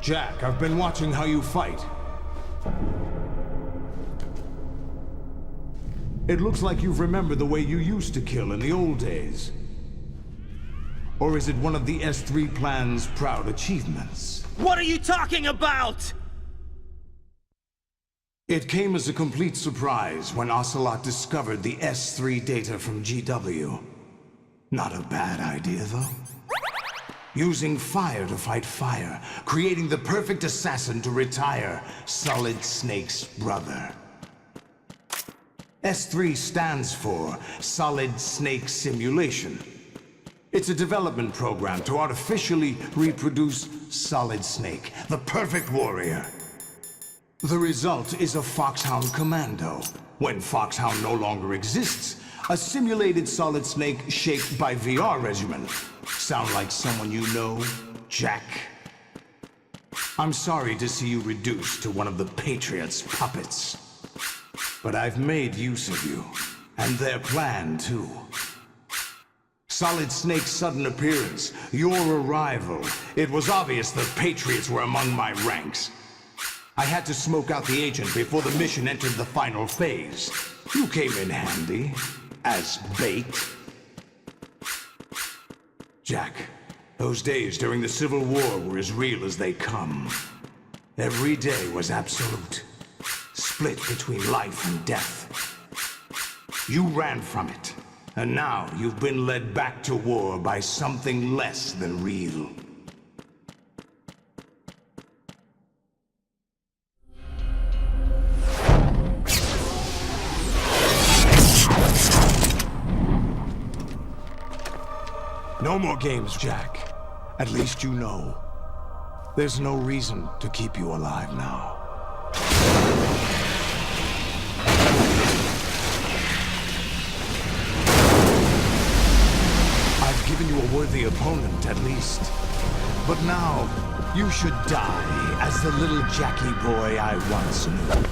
Jack, I've been watching how you fight. It looks like you've remembered the way you used to kill in the old days. Or is it one of the S3 plan's proud achievements? What are you talking about? It came as a complete surprise when Ocelot discovered the S3 data from GW. Not a bad idea, though. Using fire to fight fire, creating the perfect assassin to retire Solid Snake's brother. S3 stands for Solid Snake Simulation. It's a development program to artificially reproduce Solid Snake, the perfect warrior. The result is a Foxhound Commando. When Foxhound no longer exists, a simulated Solid Snake shaped by VR regimen. Sound like someone you know, Jack? I'm sorry to see you reduced to one of the Patriots' puppets. But I've made use of you, and their plan too. Solid Snake's sudden appearance, your arrival, it was obvious the Patriots were among my ranks. I had to smoke out the agent before the mission entered the final phase. You came in handy, as bait. Jack, those days during the Civil War were as real as they come. Every day was absolute, split between life and death. You ran from it, and now you've been led back to war by something less than real. No more games, Jack. At least you know. There's no reason to keep you alive now. I've given you a worthy opponent, at least. But now, you should die as the little Jackie boy I once knew.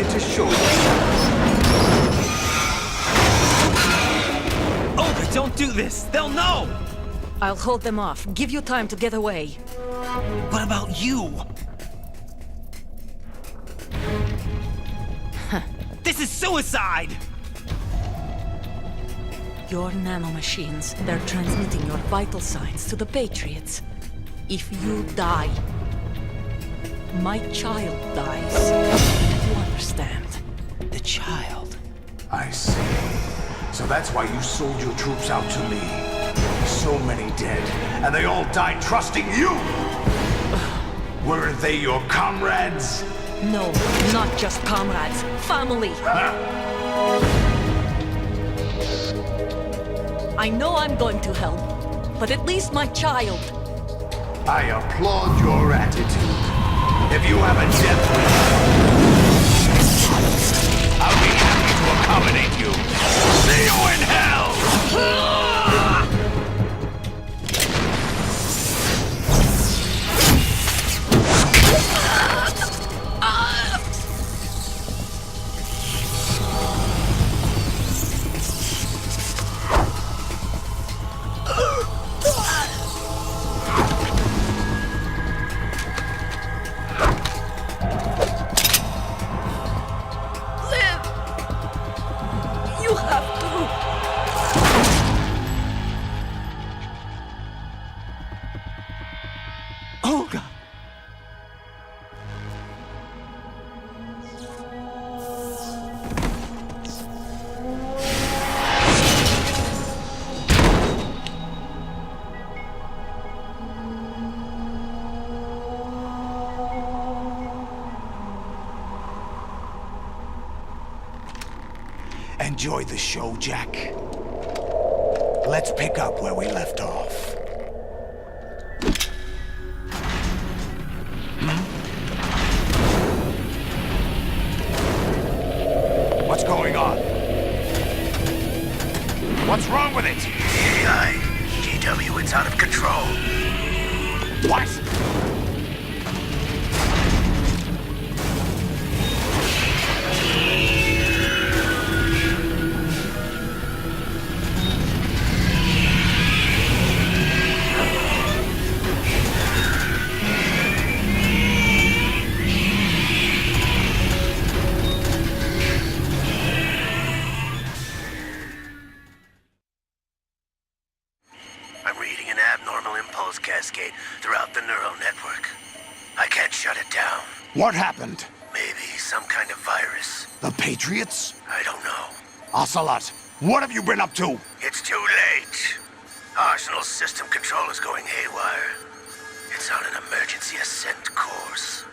ready to show yourself. Oh, but don't do this! They'll know! I'll hold them off. Give you time to get away. What about you? This is suicide! Your nanomachines, they're transmitting your vital signs to the Patriots. If you die, my child dies. You understand? The child. I see. So that's why you sold your troops out to me. So many dead, and they all died trusting you! Weren't they your comrades? No, not just comrades. Family! I know I'm going to hell, but at least my child. I applaud your attitude. If you have a death wish, I'll be happy to accommodate you. See you in hell! Olga! Enjoy the show, Jack. Let's pick up where we left off. What's going on? What's wrong with it? AI, GW, it's out of control. What? I'm reading an abnormal impulse cascade throughout the neural network. I can't shut it down. What happened? Maybe some kind of virus. The Patriots? I don't know. Ocelot, what have you been up to? It's too late. Arsenal's system control is going haywire. It's on an emergency ascent course.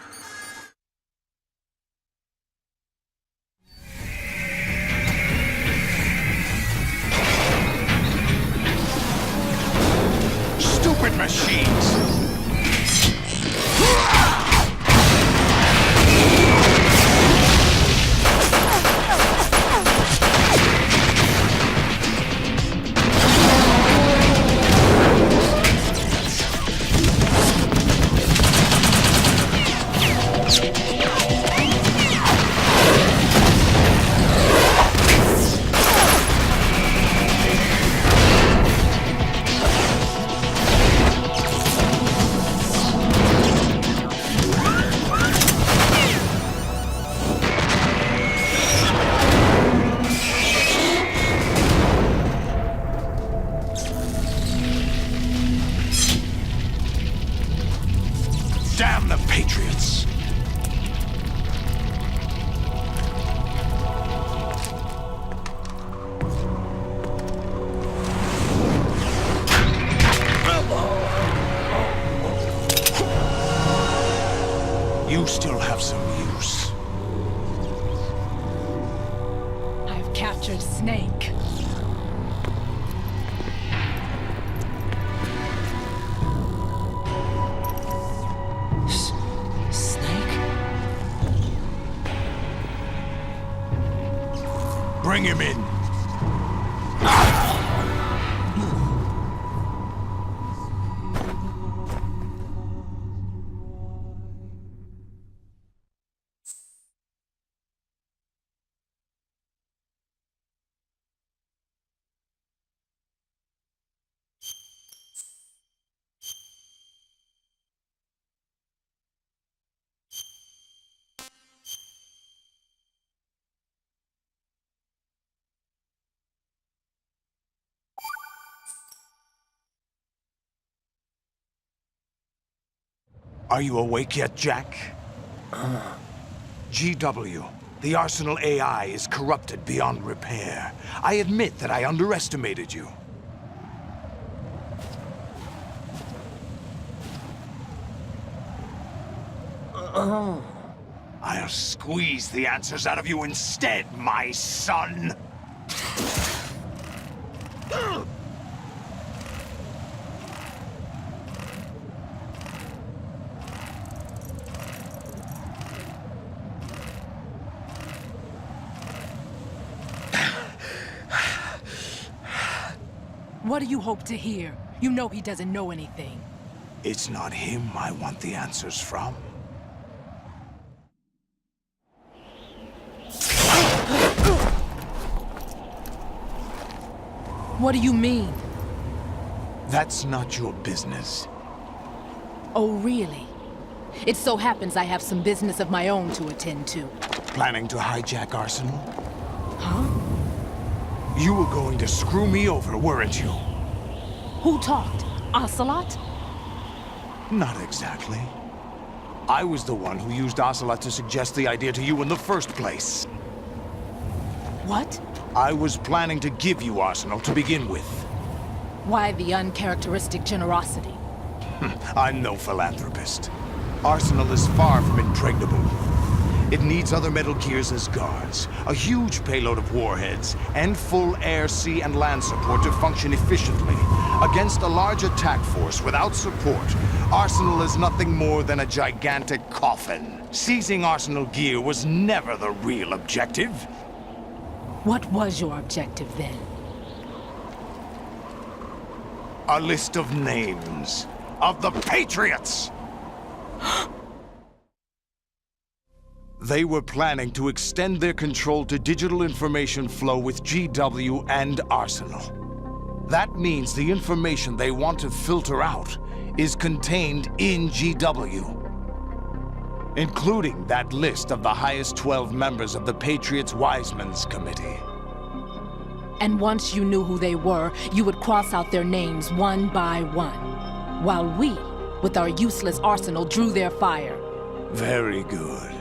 Stupid machines! Damn the Patriots! You still have some use. I've captured Snake. Snake? Bring him in. Are you awake yet, Jack? GW, the Arsenal AI is corrupted beyond repair. I admit that I underestimated you. I'll squeeze the answers out of you instead, my son! What do you hope to hear? You know he doesn't know anything. It's not him I want the answers from. What do you mean? That's not your business. Oh, really? It so happens I have some business of my own to attend to. Planning to hijack Arsenal? Huh? You were going to screw me over, weren't you? Who talked? Ocelot? Not exactly. I was the one who used Ocelot to suggest the idea to you in the first place. What? I was planning to give you Arsenal to begin with. Why the uncharacteristic generosity? I'm no philanthropist. Arsenal is far from impregnable. It needs other Metal Gears as guards, a huge payload of warheads, and full air, sea, and land support to function efficiently. Against a large attack force without support, Arsenal is nothing more than a gigantic coffin. Seizing Arsenal gear was never the real objective. What was your objective then? A list of names of the Patriots! They were planning to extend their control to digital information flow with GW and Arsenal. That means the information they want to filter out is contained in GW, including that list of the highest 12 members of the Patriots Wiseman's Committee. And once you knew who they were, you would cross out their names one by one, while we, with our useless arsenal, drew their fire. Very good.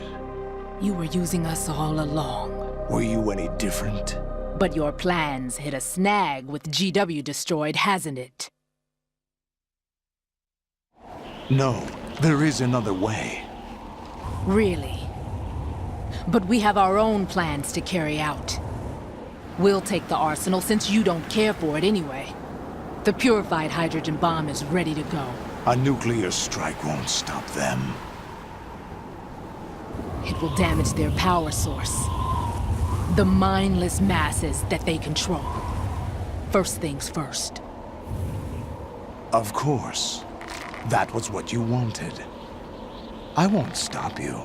You were using us all along. Were you any different? But your plans hit a snag with GW destroyed, hasn't it? No, there is another way. Really? But we have our own plans to carry out. We'll take the arsenal since you don't care for it anyway. The purified hydrogen bomb is ready to go. A nuclear strike won't stop them. It will damage their power source. The mindless masses that they control. First things first. Of course. That was what you wanted. I won't stop you.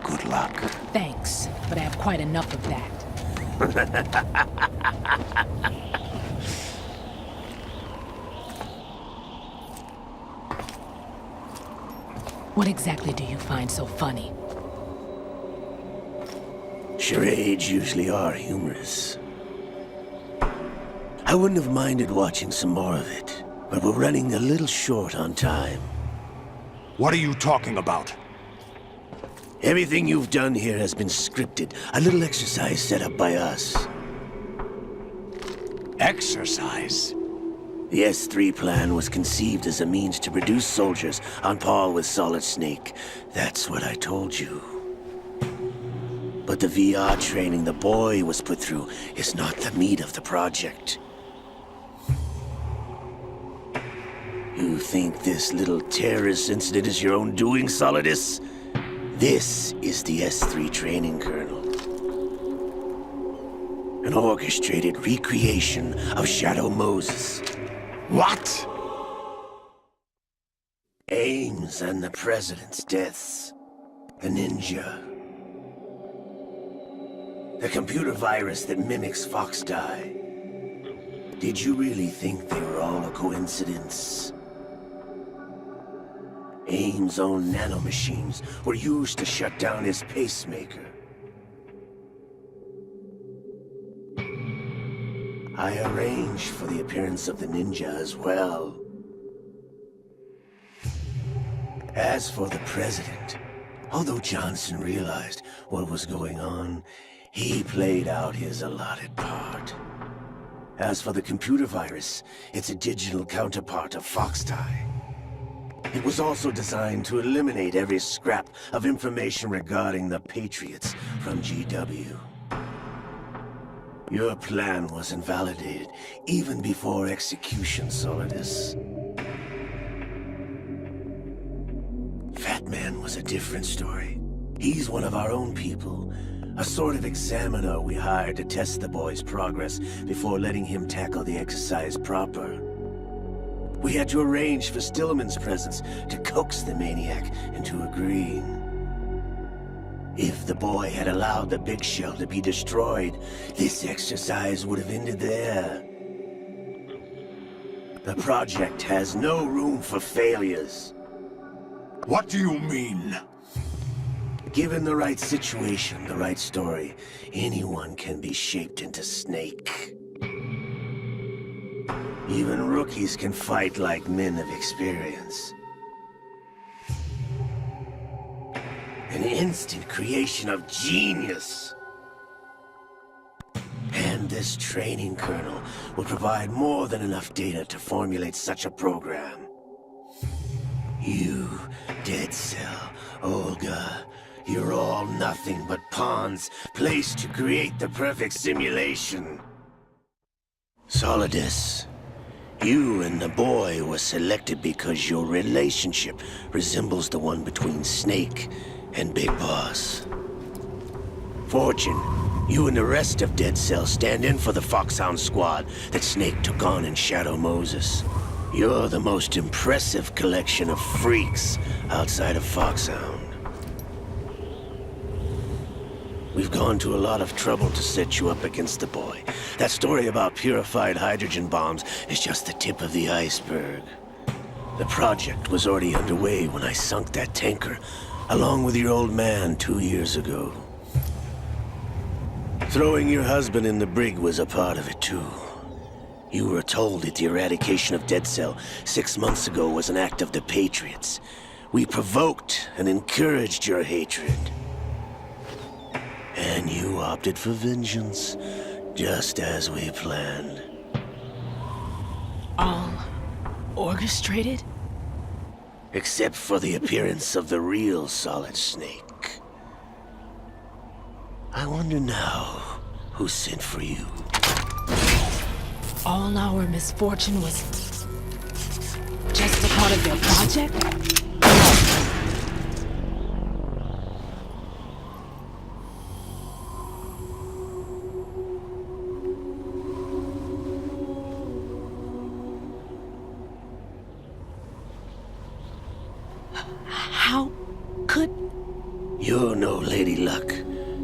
Good luck. Thanks, but I have quite enough of that. What exactly do you find so funny? Charades usually are humorous. I wouldn't have minded watching some more of it, but we're running a little short on time. What are you talking about? Everything you've done here has been scripted, a little exercise set up by us. Exercise? The S3 plan was conceived as a means to produce soldiers on par with Solid Snake. That's what I told you. But the VR training the boy was put through is not the meat of the project. You think this little terrorist incident is your own doing, Solidus? This is the S3 training kernel. An orchestrated recreation of Shadow Moses. What? Ames and the President's deaths. The ninja. The computer virus that mimics Foxdie. Did you really think they were all a coincidence? Ames' own nanomachines were used to shut down his pacemaker. I arranged for the appearance of the ninja as well. As for the president, although Johnson realized what was going on, he played out his allotted part. As for the computer virus, it's a digital counterpart of Foxtie. It was also designed to eliminate every scrap of information regarding the Patriots from GW. Your plan was invalidated even before execution, Solidus. Fat Man was a different story. He's one of our own people. A sort of examiner we hired to test the boy's progress before letting him tackle the exercise proper. We had to arrange for Stillman's presence to coax the maniac into agreeing. If the boy had allowed the big shell to be destroyed, this exercise would have ended there. The project has no room for failures. What do you mean? Given the right situation, the right story, anyone can be shaped into Snake. Even rookies can fight like men of experience. An instant creation of genius. And this training kernel will provide more than enough data to formulate such a program. You, Dead Cell, Olga, you're all nothing but pawns placed to create the perfect simulation. Solidus, you and the boy were selected because your relationship resembles the one between Snake and Big Boss. Fortune, you and the rest of Dead Cell stand in for the Foxhound squad that Snake took on in Shadow Moses. You're the most impressive collection of freaks outside of Foxhound. We've gone to a lot of trouble to set you up against the boy. That story about purified hydrogen bombs is just the tip of the iceberg. The project was already underway when I sunk that tanker, along with your old man 2 years ago. Throwing your husband in the brig was a part of it too. You were told that the eradication of Dead Cell 6 months ago was an act of the Patriots. We provoked and encouraged your hatred. And you opted for vengeance, just as we planned. All orchestrated? Except for the appearance of the real Solid Snake. I wonder now who sent for you. All our misfortune was just a part of their project? How could... You're no Lady Luck.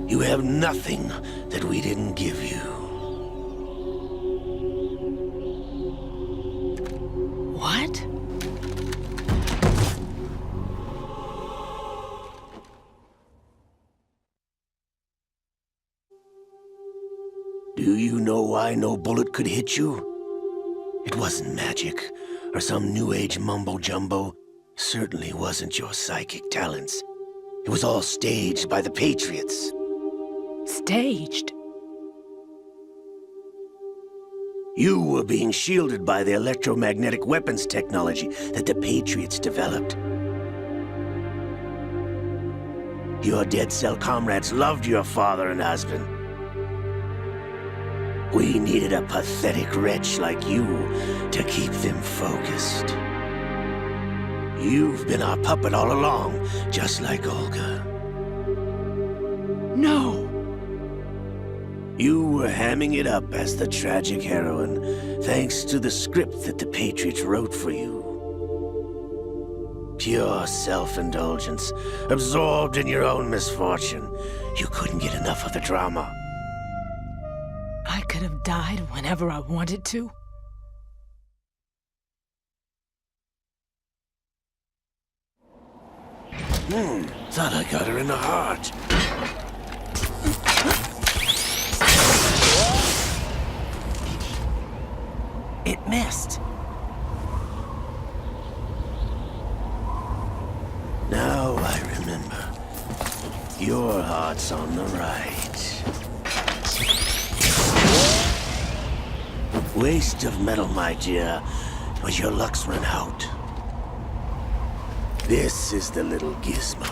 You have nothing that we didn't give you. What? Do you know why no bullet could hit you? It wasn't magic, or some new age mumbo-jumbo. Certainly wasn't your psychic talents. It was all staged by the Patriots. Staged? You were being shielded by the electromagnetic weapons technology that the Patriots developed. Your Dead Cell comrades loved your father and husband. We needed a pathetic wretch like you to keep them focused. You've been our puppet all along, just like Olga. No! You were hamming it up as the tragic heroine, thanks to the script that the Patriots wrote for you. Pure self-indulgence, absorbed in your own misfortune. You couldn't get enough of the drama. I could have died whenever I wanted to. Thought I got her in the heart. It missed. Your heart's on the right. Waste of metal, my dear, but your luck's run out. This is the little gizmo.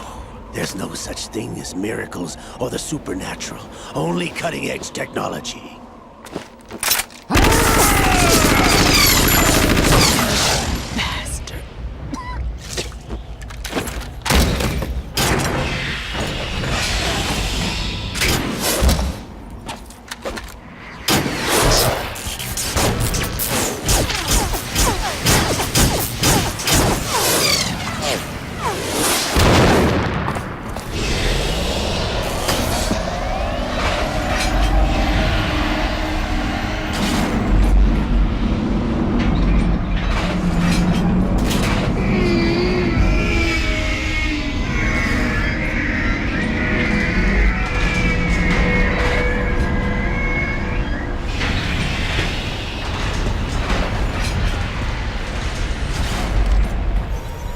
There's no such thing as miracles or the supernatural, only cutting-edge technology. Bastard.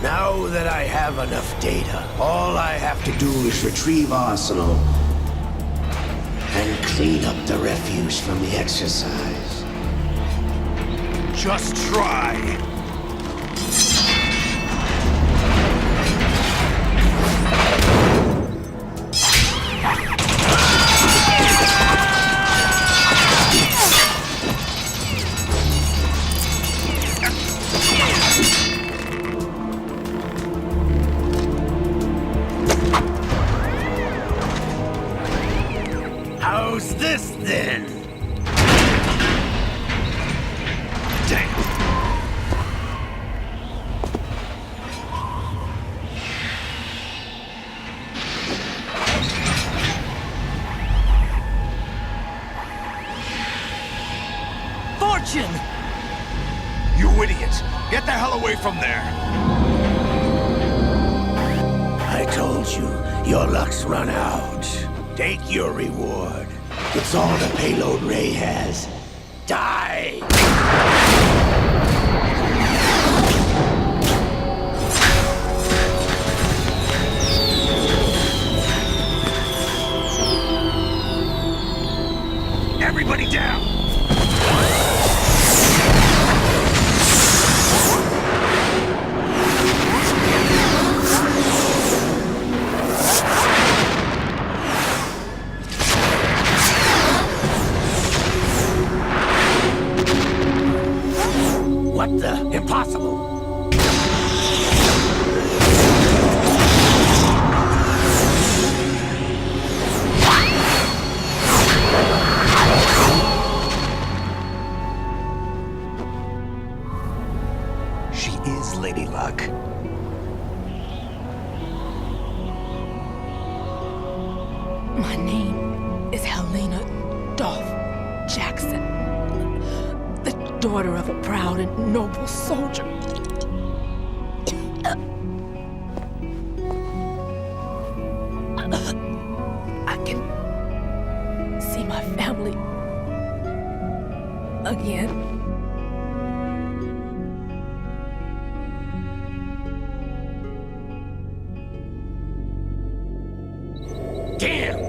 Now that I have enough data, all I have to do is retrieve Arsenal and clean up the refuse from the exercise. Just try. How's this then? Damn. Fortune! You idiot! Get the hell away from there! I told you, your luck's run out. Take your reward. It's all the payload Ray has. Die! Everybody down! What the? Impossible! She is Lady Luck. My name is Helena Dolph Jackson, the daughter of a proud and noble soldier. I can see my family again. Damn!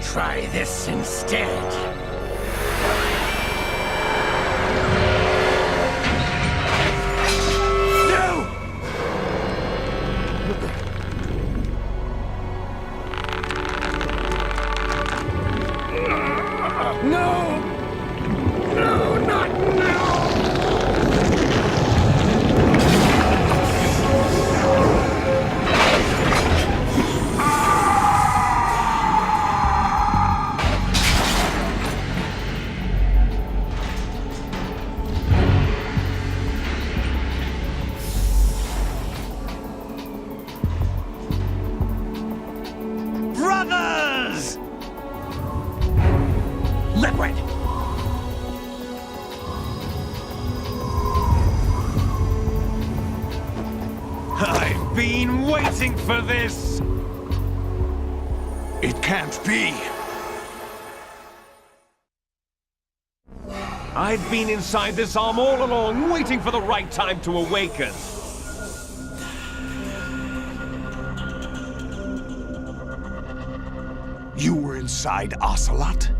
Try this instead. No! No! No, not now! Brothers! Liquid! I've been waiting for this! It can't be. I've been inside this arm all along, waiting for the right time to awaken. You were inside Ocelot?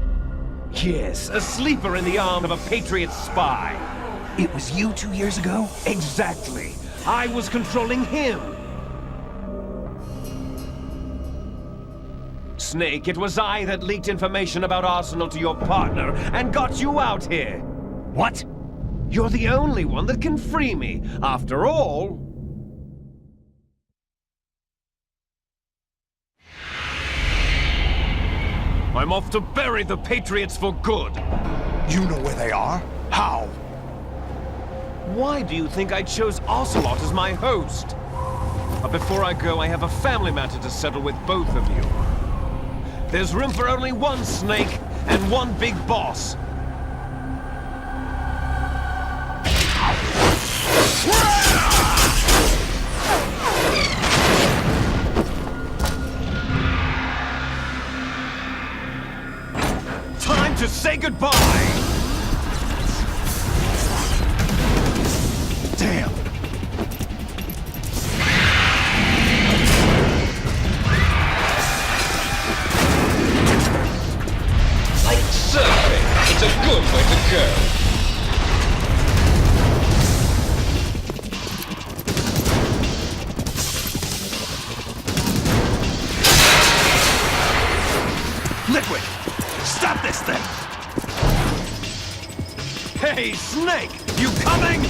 Yes, a sleeper in the arm of a Patriot spy. It was you 2 years ago? Exactly. I was controlling him. Snake, it was I that leaked information about Arsenal to your partner and got you out here. What? You're the only one that can free me. After all... I'm off to bury the Patriots for good. You know where they are? How? Why do you think I chose Ocelot as my host? But before I go, I have a family matter to settle with both of you. There's room for only one Snake and one big boss. Time to say goodbye! Damn! Like surfing, it's a good way to go. Liquid! Stop this thing! Hey, Snake! You coming?